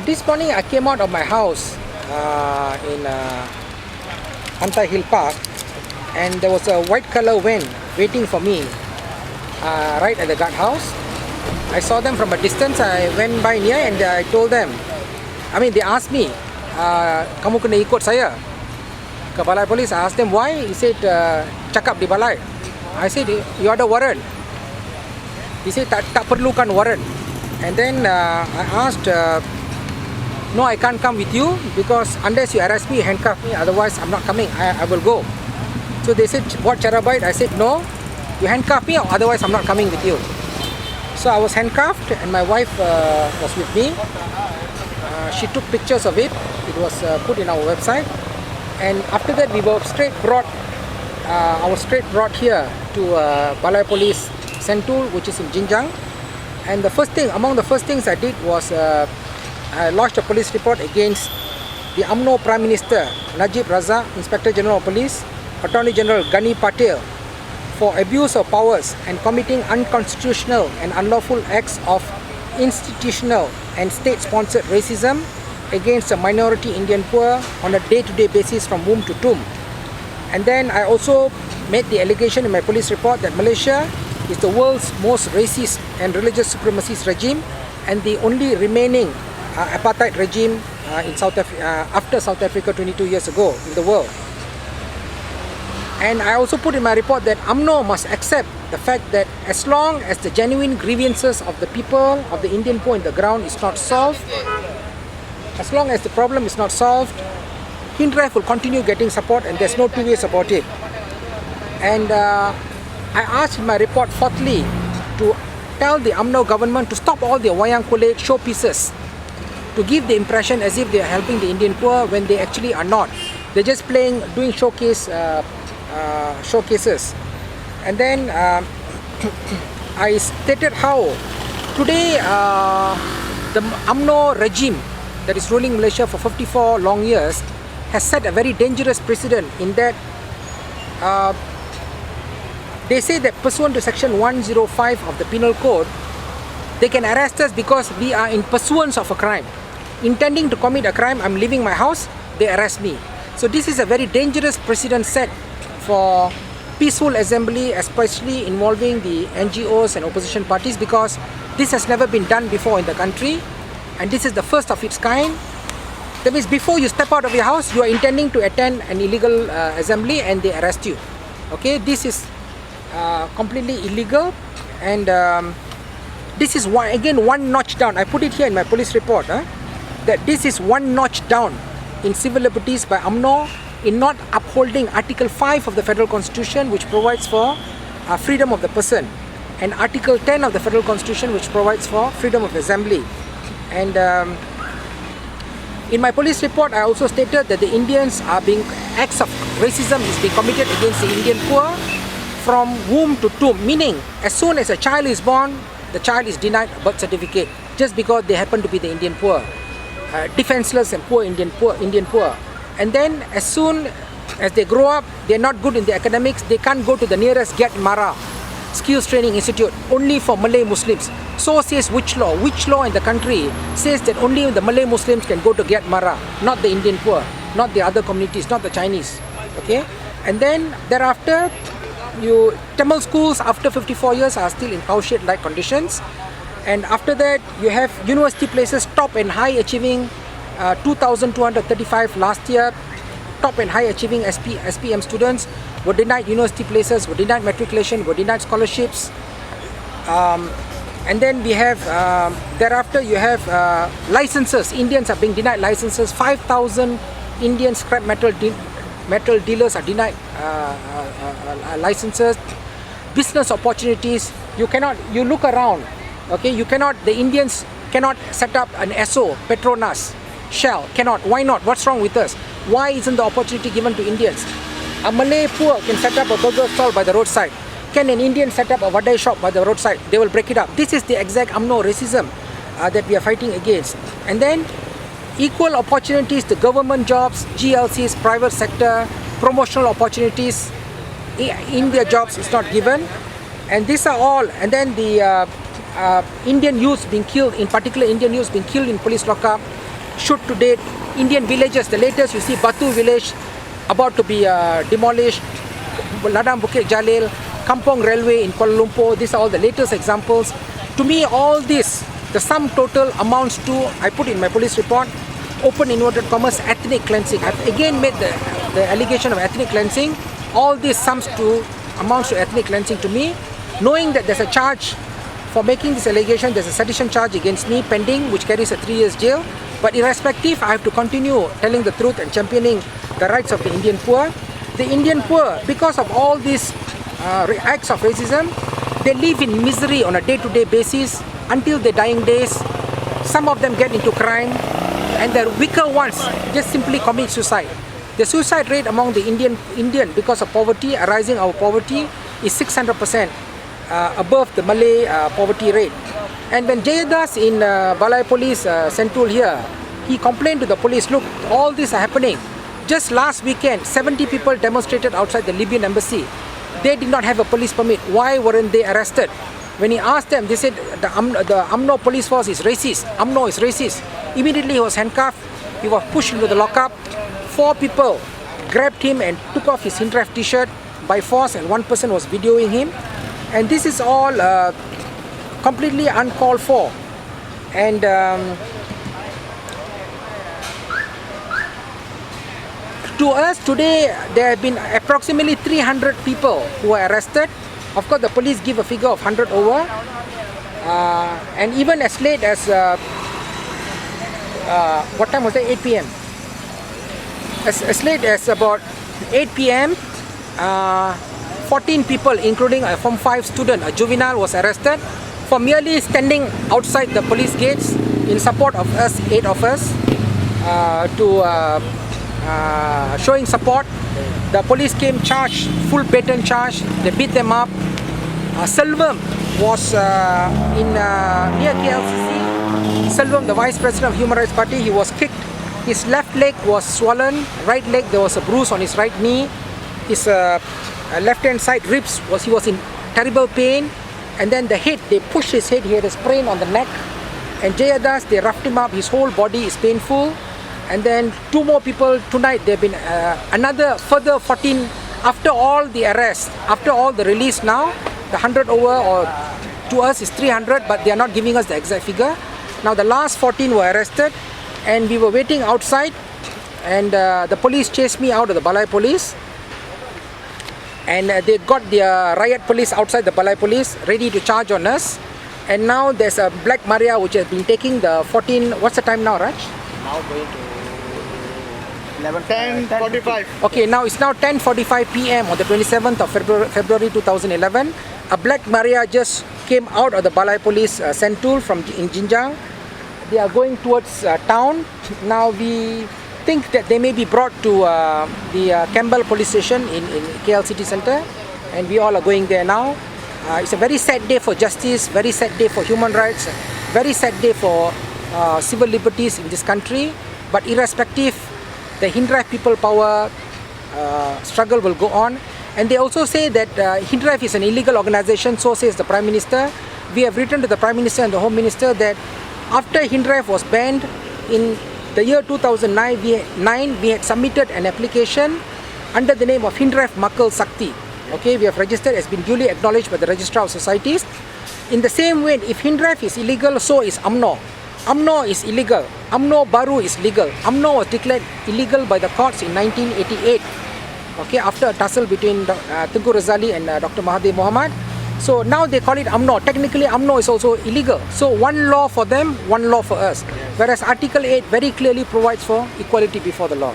This morning I came out of my house in Anta Hill Park, and there was a white color van waiting for me right at the guardhouse. I saw them from a distance. I went by near and I told them, they asked me, kamu kena ikut saya ke balai polis. I asked them why. He said, cakap di balai. I said, you ada warrant? He said, tak perlukan warrant. And then I asked, no, I can't come with you because unless you arrest me, handcuff me, otherwise I'm not coming, I will go. So they said, what charabite? I said, no, you handcuff me, or otherwise I'm not coming with you. So I was handcuffed and my wife was with me. She took pictures of it. It was put in our website. And after that we were I was straight brought here to Balai Police Sentul, which is in Jinjang. And among the first things I did was I lodged a police report against the UMNO Prime Minister Najib Razak, Inspector General of Police, Attorney General Ghani Patel for abuse of powers and committing unconstitutional and unlawful acts of institutional and state-sponsored racism against the minority Indian poor on a day-to-day basis from womb to tomb. And then I also made the allegation in my police report that Malaysia is the world's most racist and religious supremacist regime and the only remaining apartheid regime in after South Africa 22 years ago in the world. And I also put in my report that UMNO must accept the fact that as long as the genuine grievances of the people of the Indian poor in the ground is not solved, as long as the problem is not solved, HINDREF will continue getting support and there's no two ways about it. And I asked in my report fourthly to tell the UMNO government to stop all their wayang kulit showpieces, to give the impression as if they are helping the Indian poor when they actually are not. They're just doing showcases. And then I stated how today the UMNO regime that is ruling Malaysia for 54 long years has set a very dangerous precedent in that they say that pursuant to section 105 of the penal code, they can arrest us because we are in pursuance of a crime. Intending to commit a crime, I'm leaving my house, they arrest me. So this is a very dangerous precedent set for peaceful assembly, especially involving the NGOs and opposition parties, because this has never been done before in the country and this is the first of its kind. That means before you step out of your house, you are intending to attend an illegal assembly and they arrest you. Okay, this is completely illegal, and this is one notch down. I put it here in my police report that this is one notch down in civil liberties by UMNO in not upholding Article 5 of the Federal Constitution, which provides for freedom of the person, and Article 10 of the Federal Constitution, which provides for freedom of assembly. And in my police report, I also stated that the Indians acts of racism is being committed against the Indian poor from womb to tomb, meaning as soon as a child is born, the child is denied a birth certificate just because they happen to be the Indian poor, defenseless and poor Indian poor. And then as soon as they grow up, they're not good in the academics, they can't go to the nearest Get Mara skills training institute, only for Malay Muslims. So says which law? Which law in the country says that only the Malay Muslims can go to Get Mara, not the Indian poor, not the other communities, not the Chinese. Okay? And then thereafter, Tamil schools after 54 years are still in cow-shed-like conditions. And after that, you have university places, top and high achieving 2,235 last year. Top and high achieving SPM students were denied university places, were denied matriculation, were denied scholarships. And then we have, thereafter you have licenses. Indians are being denied licenses. 5,000 Indian scrap metal dealers are denied licenses. Business opportunities, you look around, okay, the Indians cannot set up an Esso, Petronas, Shell, cannot. Why not? What's wrong with us? Why isn't the opportunity given to Indians? A Malay poor can set up a burger stall by the roadside. Can an Indian set up a vadai shop by the roadside? They will break it up. This is the exact UMNO racism that we are fighting against. And then equal opportunities to government jobs, GLCs, private sector, promotional opportunities in their jobs is not given. And these are all, and then the Indian youths being killed, in particular Indian youths being killed in police lockup, shoot to date. Indian villages, the latest you see Batu village about to be demolished, Ladang Bukit Jalil, Kampong Railway in Kuala Lumpur. These are all the latest examples. To me, all this, the sum total amounts to, I put in my police report, open inverted commas, ethnic cleansing. I've again made the allegation of ethnic cleansing. All this amounts to ethnic cleansing to me, knowing that there's a charge for making this allegation. There's a sedition charge against me pending, which carries a 3 years jail. But irrespective, I have to continue telling the truth and championing the rights of the Indian poor. The Indian poor, because of all these acts of racism, they live in misery on a day-to-day basis until their dying days. Some of them get into crime, and the weaker ones just simply commit suicide. The suicide rate among the Indian because of poverty, arising out of poverty, is 600% above the Malay poverty rate. And when Jayadas in Balai Police Central here, he complained to the police, look, all this are happening. Just last weekend, 70 people demonstrated outside the Libyan embassy. They did not have a police permit. Why weren't they arrested? When he asked them, they said the UMNO police force is racist. UMNO is racist. Immediately he was handcuffed. He was pushed into the lockup. 4 people grabbed him and took off his Hindraf t-shirt by force, and 1 person was videoing him. And this is all completely uncalled for. And to us today, there have been approximately 300 people who were arrested. Of course, the police give a figure of 100 over. And even as late as, what time was it? 8 p.m. As late as about 8 p.m., 14 people, including a Form 5 student, a juvenile, was arrested for merely standing outside the police gates in support of us, 8 of us, showing support. The police came charged, full baton charge. They beat them up. Selvam was near KLCC. Selvam, the Vice President of Human Rights Party, he was kicked. His left leg was swollen. Right leg, there was a bruise on his right knee. His left-hand side ribs, he was in terrible pain. And then the head, they pushed his head. He had a sprain on the neck. And Jayadas, they roughed him up. His whole body is painful. And then 2 more people tonight. There have been another further 14 after all the arrests, after all the release now. The 100 over, or to us is 300, but they are not giving us the exact figure. Now the last 14 were arrested, and we were waiting outside, and the police chased me out of the Balai Police, and they got the riot police outside the Balai Police ready to charge on us. And now there's a Black Maria which has been taking the 14. What's the time now, Raj? Now going to 10:45. Okay, now it's now 10:45 p.m. on the 27th of February 2011. A Black Maria just came out of the Balai Police Central in Jinjang. They are going towards town. Now we think that they may be brought to the Campbell Police Station in KL City Centre, and we all are going there now. It's a very sad day for justice, very sad day for human rights, very sad day for civil liberties in this country. But irrespective, the Hindraf people power struggle will go on. And they also say that Hindraf is an illegal organization, so says the Prime Minister. We have written to the Prime Minister and the Home Minister that after Hindraf was banned in the year 2009, we had submitted an application under the name of Hindraf Makal Sakti. Okay, we have registered, has been duly acknowledged by the Registrar of Societies. In the same way, if Hindraf is illegal, so is UMNO. UMNO is illegal. UMNO Baru is legal. UMNO was declared illegal by the courts in 1988. Okay, after a tussle between Tengku Razali and Dr. Mahathir Mohamad. So now they call it UMNO. Technically, UMNO is also illegal. So one law for them, one law for us. Whereas Article 8 very clearly provides for equality before the law.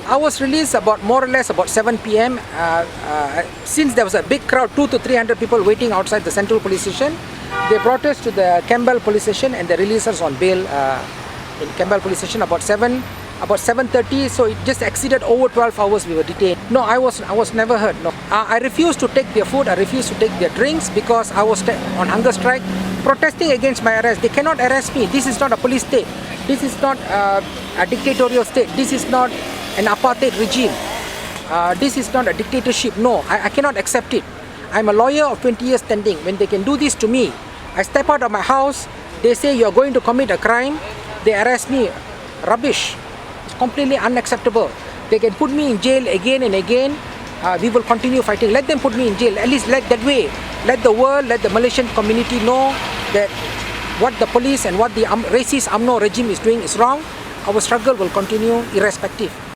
I was released about more or less about 7 p.m. Since there was a big crowd, 200 to 300 people waiting outside the Central Police Station, they brought us to the Campbell Police Station and they released us on bail in Campbell Police Station about 7:30. So it just exceeded over 12 hours we were detained. No, I was never hurt. No, I refused to take their food. I refused to take their drinks because I was on hunger strike, protesting against my arrest. They cannot arrest me. This is not a police state. This is not a dictatorial state. This is not an apartheid regime. This is not a dictatorship. No, I cannot accept it. I'm a lawyer of 20 years standing. When they can do this to me, I step out of my house, they say you're going to commit a crime, they arrest me. rubbish. It's completely unacceptable. They can put me in jail again and again. We will continue fighting. Let them put me in jail. At least let that way. Let the world, let the Malaysian community know that what the police and what the racist UMNO regime is doing is wrong. Our struggle will continue irrespective.